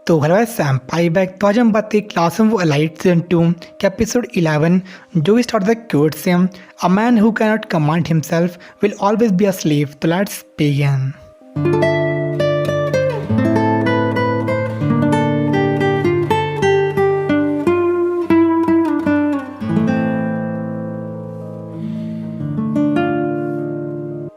तो hello Sam पाई back. तो आज हम बात करें क्लासरूम एलाइट सीजन 2 के एपिसोड 11 जो भी स्टार्ट द क्यूट से a man who can not command himself will always be a slave. तो लेट्स बिगिन।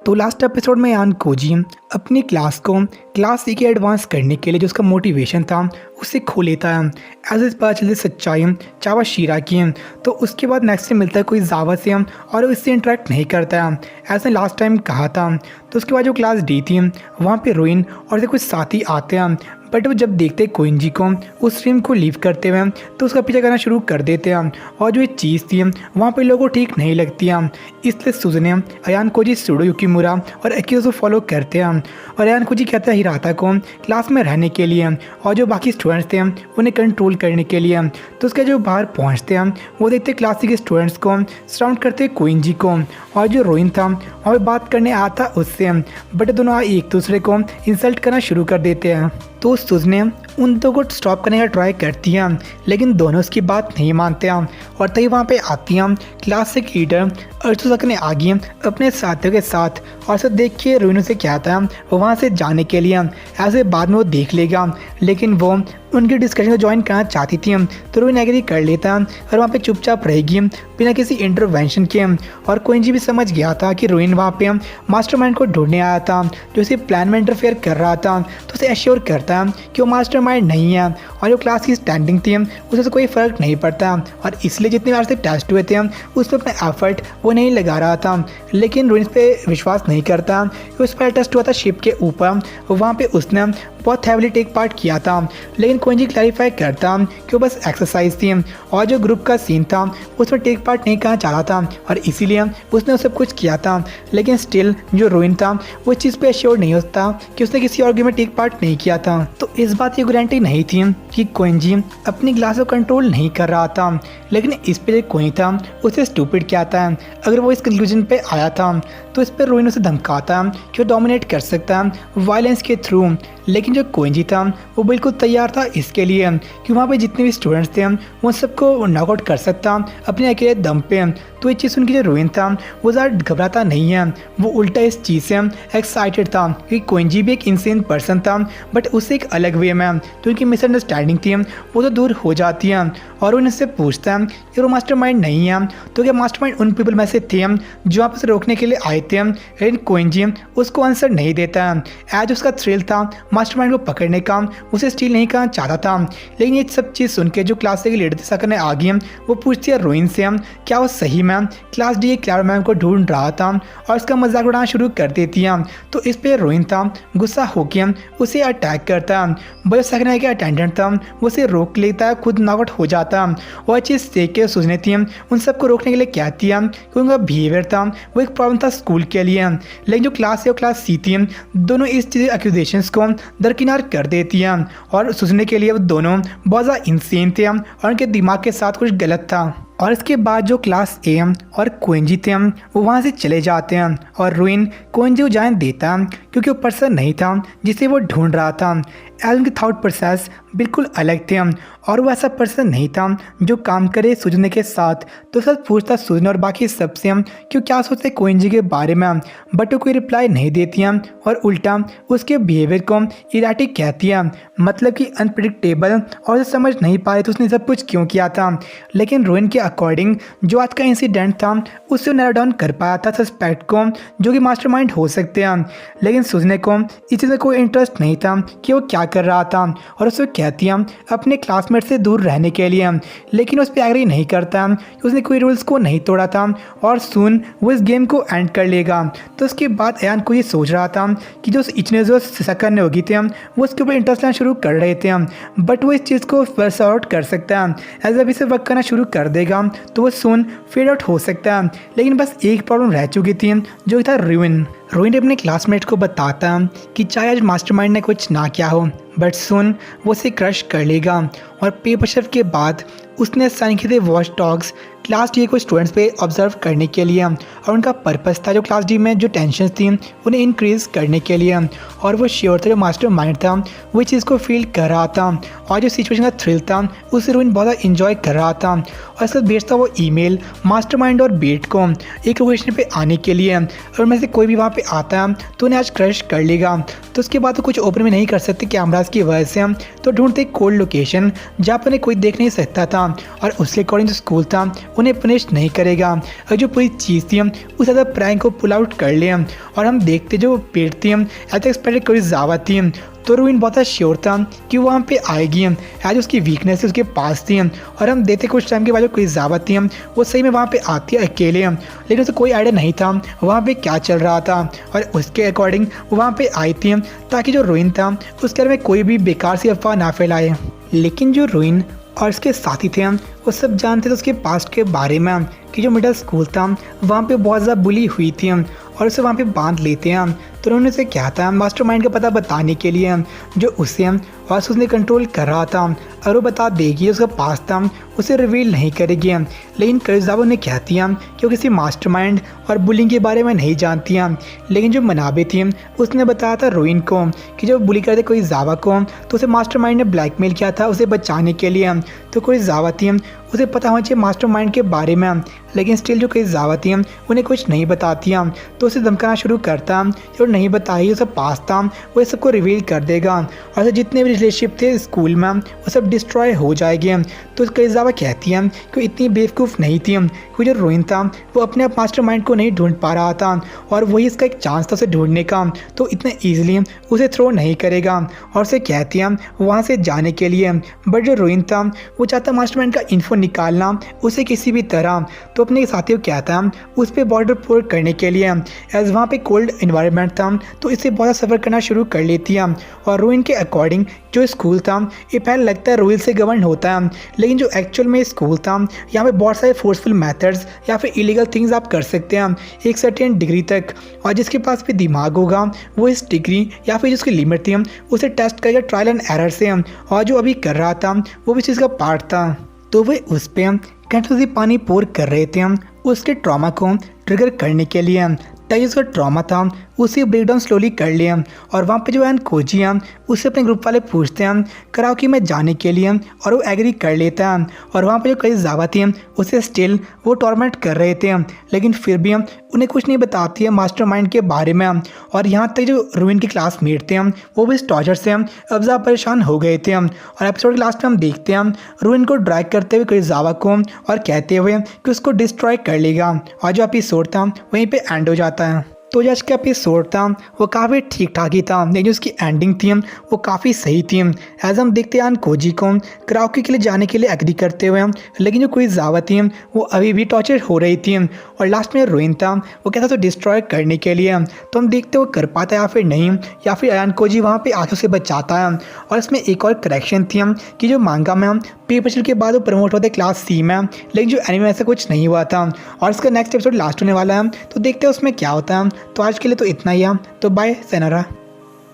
तो लास्ट एपिसोड में यान कोजी अपनी क्लास को क्लास सी के एडवांस करने के लिए जो उसका मोटिवेशन था उसे खो लेता है। ऐसे पता चलती सच्चाई चावा शीरा की। तो उसके बाद नेक्स्ट से मिलता है कोई जावा से और वो इससे इंटरेक्ट नहीं करता है ऐसे लास्ट टाइम कहा था। तो उसके बाद जो क्लास डी थी वहाँ पे रोइन और उसके कुछ साथी आते हैं, बट वो जब देखते हैं कोइंजी को उस स्ट्रीम को लीव करते हुए तो उसका पीछा करना शुरू कर देते हैं। और जो ये चीज़ थी वहाँ पे लोगों को ठीक नहीं लगती है, इसलिए सुजने अयान कोजी सुडो युकीमुरा और अकीजो को फॉलो करते हैं। और अयान कोजी कहता है हिराता को क्लास में रहने के लिए और जो बाकी स्टूडेंट्स थे उन्हें कंट्रोल करने के लिए। तो उसके जो बाहर पहुँचते हैं वो देखते क्लास के स्टूडेंट्स को सराउंड करते कोइंजी को, और जो रोइन था वहाँ पर बात करने आता उससे, बट दोनों एक दूसरे को इंसल्ट करना शुरू कर देते हैं। तो सुजने उन दो को स्टॉप करने का ट्राई करती हैं, लेकिन दोनों उसकी बात नहीं मानते हैं। और तभी वहाँ पे आती हैं क्लासिक लीडर अर्जुसक ने आगे अपने साथियों के साथ, और सब देख के रोइनो से कहता है वो वहाँ से जाने के लिए। ऐसे बाद में वो देख लेगा, लेकिन वो उनकी डिस्कशन को ज्वाइन करना चाहती थी तो रोइन एग्री कर लेता और वहाँ पे चुपचाप रहेगी बिना किसी इंटरवेंशन के। और कोइंजी भी समझ गया था कि रोइन वहाँ पे मास्टरमाइंड को ढूंढने आया था जो उसे प्लान में इंटरफेयर कर रहा था। तो उसे एश्योर करता है कि वो मास्टरमाइंड नहीं है और जो क्लास की स्टैंडिंग थी उससे कोई फ़र्क नहीं पड़ता, और इसलिए जितने बार से टेस्ट हुए थे उस पर अपना एफर्ट वो नहीं लगा रहा था। लेकिन रोइन पे विश्वास नहीं करता कि उस पर टेस्ट हुआ था शिप के ऊपर, वहाँ पे उसने बहुत हैवीली टेक पार्ट किया था। लेकिन कोइंजी क्लैरिफाई करता कि वो बस एक्सरसाइज थी और जो ग्रुप का सीन था उसमें टेक पार्ट नहीं करना चाह रहा था, और इसीलिए उसने सब कुछ किया था। लेकिन स्टिल जो रोइन था वो इस चीज़ पे एश्योर नहीं होता कि उसने किसी और गेम में टेक पार्ट नहीं किया था। तो इस बात की गारंटी नहीं थी कि कोइंजी अपनी क्लास को कंट्रोल नहीं कर रहा था, लेकिन इस पर कोई था उसे स्टूपिड कहता है। अगर वो इस कंक्लूजन पे आया था तो इस पर रोइन उसे धमकाता कि वो डोमिनेट कर सकता है वायलेंस के थ्रू। लेकिन जो कोइंजी था वो बिल्कुल तैयार था इसके लिए कि वहाँ पे जितने भी स्टूडेंट्स थे वो सबको नॉकआउट कर सकता अपने अकेले दम पे। तो ये चीज़ उनकी जो रोइन था वो ज़्यादा घबराता नहीं है, वो उल्टा इस चीज़ से एक्साइटेड था कि कोइंजी भी एक इंसेन पर्सन था, बट उससे एक अलग वे में। तो उनकी मिसअंडरस्टैंडिंग थी वो तो दूर हो जाती है। और उनसे पूछता है कि वो मास्टरमाइंड नहीं है तो क्या मास्टरमाइंड उन पीपल में से थे जो आप उसे रोकने के लिए आए थे। लेकिन कोइंजी उसको आंसर नहीं देता है। एज उसका थ्रिल था मास्टरमाइंड को पकड़ने का, उसे स्टील नहीं करना चाहता था। लेकिन ये सब चीज़ सुन के जो क्लास के लीडर थे करने आ गई, वो पूछती है रोइन से क्या वो सही में क्लास डी क्लैरो मैम को ढूंढ रहा था, और उसका मजाक उड़ाना शुरू कर देती है। तो इस पर रोइन था गुस्सा होके उसे अटैक करता है, बट सेकंड के अटेंडेंट था वो उसे रोक लेता है, खुद नॉकआउट हो जाता है। और चीज़ देख के सोचने थी उन सबको रोकने के लिए कहती है कि उनका बिहेवियर था वो एक प्रॉब्लम था स्कूल के लिए। लेकिन जो क्लास है और क्लास सी थी दोनों इस चीज़ एक्यूजेशंस को दरकिनार कर देती हैं, और सोचने के लिए वो दोनों बहुत ज़्यादा इंसेन थे और उनके दिमाग के साथ कुछ गलत था। और इसके बाद जो क्लास ए और कोइंजी थे वो वहाँ से चले जाते हैं, और रोइन कोइंजी को जाने देता क्योंकि वो पर्सन नहीं था जिसे वो ढूंढ रहा था। एज उनके थॉट प्रोसेस बिल्कुल अलग थे, और वो ऐसा पर्सन नहीं था जो काम करे सुजने के साथ। तो सच पूछता सुजने और बाकी सबसे कि क्या सोचते कोइंजी के बारे में, बट वो कोई रिप्लाई नहीं देती हैं और उल्टा उसके बिहेवियर को इराटिक कहती है, मतलब कि अनप्रिडिक्टेबल, और उसे समझ नहीं पा रही तो उसने सब कुछ क्यों किया था। लेकिन रोइन के अकॉर्डिंग जो आज का इंसिडेंट था उससे नैरो डाउन कर पाया था सस्पेक्ट को जो कि मास्टरमाइंड हो सकते हैं। लेकिन सुजने को इस चीज़ में कोई इंटरेस्ट नहीं था कि वो क्या कर रहा था, और उसे कहती है अपने क्लासमेट से दूर रहने के लिए। लेकिन उस पर एग्री नहीं करता कि उसने कोई रूल्स को नहीं तोड़ा था और सुन वो इस गेम को एंड कर लेगा। तो उसके बाद अयान को ये सोच रहा था कि जो इतने जो सेकंड ने होगी थे वो उसके ऊपर इंटरेस्ट लेना शुरू कर रहे थे, बट वो इस चीज़ को वर्स आउट कर सकता है। एज अभी से वर्क करना शुरू कर देगा तो वो सुन फेड आउट हो सकता है। लेकिन बस एक प्रॉब्लम रह चुकी थी जो था रोइन। रोइन अपने क्लासमेट को बताता कि चाहे आज मास्टरमाइंड ने कुछ ना किया हो बट सुन वो उसे क्रश कर लेगा। और पेपर शेफ के बाद उसने साइन किए थे वॉच डॉग्स क्लास डी को स्टूडेंट्स पे ऑब्जर्व करने के लिए, और उनका पर्पस था जो क्लास डी में जो टेंशन थी उन्हें इंक्रीज करने के लिए। और वो श्योर था जो मास्टर माइंड था वो चीज़ को फील कर रहा था, और जो सिचुएशन का थ्रिल था उसे रोइन बहुत ज़्यादा इंजॉय कर रहा था। और इसका भेजता वो ईमेल मास्टरमाइंड और बेट को एक लोकेशन पे आने के लिए, और में से कोई भी वहाँ पे आता है तो उन्हें आज क्रश कर लेगा। तो उसके बाद तो कुछ ओपन में नहीं कर सकते कैमरास की वजह से, तो ढूंढते कोल्ड लोकेशन जहाँ पर उन्हें कोई देख नहीं सकता था, और उसके अकॉर्डिंग जो स्कूल था उन्हें पनिश नहीं करेगा। और जो पूरी चीज़ थी उस ज़्यादा प्रैंक को पुल आउट कर लिया। और हम देखते जो पेट थी एज एक्सपेक्टेड कोई जावा थी, तो रोइन बहुत श्योर था कि वो वहाँ पे आएगी एज उसकी वीकनेस उसके पास थी। और हम देखते कुछ टाइम के बाद जो कोई जावा थी वो सही में वहाँ पे आती है अकेले, लेकिन उसे कोई आइडिया नहीं था वहाँ पे क्या चल रहा था, और उसके अकॉर्डिंग वो वहाँ पे आई थी ताकि जो रोइन था उसके बारे में कोई भी बेकार सी अफवाह ना फैलाए। लेकिन जो रोइन और उसके साथी थे वो सब जानते थे उसके पास्ट के बारे में कि जो मिडिल स्कूल था वहाँ पे बहुत ज़्यादा बुली हुई थी, और उसे वहाँ पे बांध लेते हैं। तो उन्होंने उसे क्या था मास्टरमाइंड का पता बताने के लिए जो उसे और उसने कंट्रोल कर रहा था, और वो बता देगी उसका पास था उसे रिवील नहीं करेगी। लेकिन कर्जावा ने कहती है कि वो किसी मास्टरमाइंड और बुलिंग के बारे में नहीं जानती हैं। लेकिन जो मनाबे थी उसने बताया था रोइन को कि जब बुली करते कोई जावा को तो उसे मास्टरमाइंड ने ब्लैकमेल किया था उसे बचाने के लिए। तो कोई जावा थी उसे पता होना चाहिए मास्टरमाइंड के बारे में, लेकिन स्टिल जो कोई जावा थी उन्हें कुछ नहीं बताती हैं। तो उसे धमकाना शुरू करता जो नहीं बताई उसे पास था वो सबको रिवील कर देगा, और उसे जितने भी रिलेशनशिप थे स्कूल में वो सब डिस्ट्रॉय हो जाएंगे। तो कई जावा कहती है कि इतनी बेवकूफ़ नहीं थी क्योंकि जो रोइन था वो अपने आप मास्टरमाइंड को नहीं ढूंढ पा रहा था, और वही इसका एक चांस था उसे ढूंढने का, तो इतने ईजिली उसे थ्रो नहीं करेगा। और उसे कहती है वहाँ से जाने के लिए, बट जो रोइन था वो चाहता मास्टरमाइंड का इन्फो निकालना उसे किसी भी तरह। तो अपने साथियों को कहता है उस पर बॉर्डर पोर्ट करने के लिए, एज वहाँ पे कोल्ड इन्वायरमेंट था तो इससे बहुत सफ़र करना शुरू कर लेती है। और रोइन के अकॉर्डिंग जो स्कूल था ये पहले लगता है रूल से गवर्न होता है, लेकिन जो एक्चुअल में स्कूल था यहाँ पे बहुत सारे फोर्सफुल मेथड्स या फिर इलीगल थिंग्स आप कर सकते हैं एक सर्टेन डिग्री तक, और जिसके पास भी दिमाग होगा वो इस डिग्री या फिर जिसकी लिमिट थी उसे टेस्ट करेगा ट्रायल एंड एरर से। और जो अभी कर रहा था वो भी चीज़ का पार्ट था, तो वे उस पर कंटिन्यूसली पानी पोर कर रहे थे उसके ट्रॉमा को ट्रिगर करने के लिए, ताकि उसका ट्रॉमा था उसे ब्रेकडाउन स्लोली कर लिया। और वहाँ पे जो एन कोजी है उससे अपने ग्रुप वाले पूछते हैं कराओके में जाने के लिए, और वो एग्री कर लेता है। और वहाँ पे जो कई जावा थी उसे स्टिल वो टॉर्मेंट कर रहे थे, लेकिन फिर भी उन्हें कुछ नहीं बताती है मास्टरमाइंड के बारे में। और यहाँ तक जो रोइन के क्लासमेट थे वो भी इस टॉर्चर से अब ज़्यादा परेशान हो गए थे। और एपिसोड के लास्ट में हम देखते हैं रोइन को ड्रैग करते हुए कई जावा को और कहते हुए कि उसको डिस्ट्रॉय कर लेगा, और जो एपिसोड था वहीं पे एंड हो जाता है। तो जो आज का एपिसोड था वो काफ़ी ठीक ठाक ही था, लेकिन उसकी एंडिंग थी वो काफ़ी सही थी। एज हम देखते हैं कोजी को कराओके के लिए जाने के लिए एग्री करते हुए, लेकिन जो कोई जावा थी वो अभी भी टॉर्चर हो रही थी। और लास्ट में रोइन था वो कहता तो डिस्ट्रॉय करने के लिए, तो हम देखते वो कर पाता है या फिर नहीं, या फिर अयान कोजी वहाँ पे आंखों से बचाता है। और इसमें एक और करेक्शन थी कि जो मांगा में पेपर चल के बाद वो प्रमोट होते क्लास सी में, लेकिन जो एनिमे में ऐसा कुछ नहीं हुआ था। और इसका नेक्स्ट एपिसोड लास्ट होने वाला है, तो देखते हैं उसमें क्या होता है। तो आज के लिए तो इतना ही है, तो बाय सेनारा।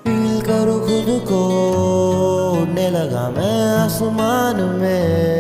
फील करो खुद को उड़ने लगा मैं आसमान में।